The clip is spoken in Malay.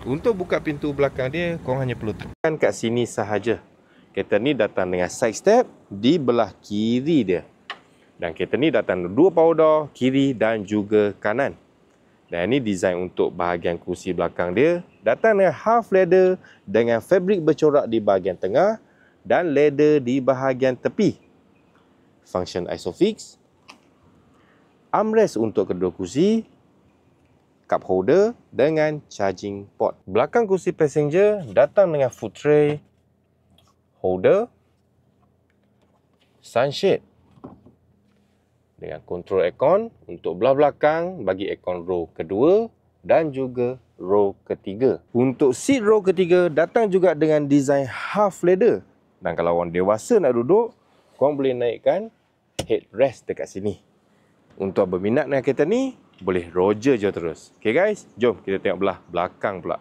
Untuk buka pintu belakang dia, korang hanya perlu tekan kat sini sahaja. Kereta ni datang dengan side step di belah kiri dia. Dan kereta ni datang dua power door, kiri dan juga kanan. Dan ini design untuk bahagian kerusi belakang dia. Datang dengan half leather dengan fabrik bercorak di bahagian tengah dan leather di bahagian tepi. Function ISOFIX. Armrest untuk kedua kerusi. Cup holder dengan charging port. Belakang kerusi passenger datang dengan food tray, holder, sunshade dengan kontrol aircon untuk belah belakang bagi aircon row kedua dan juga row ketiga. Untuk seat row ketiga datang juga dengan design half leather. Dan kalau orang dewasa nak duduk, korang boleh naikkan headrest dekat sini. Untuk berminat dengan kereta ni, boleh roger je terus. Okay guys, jom kita tengok belah belakang pula.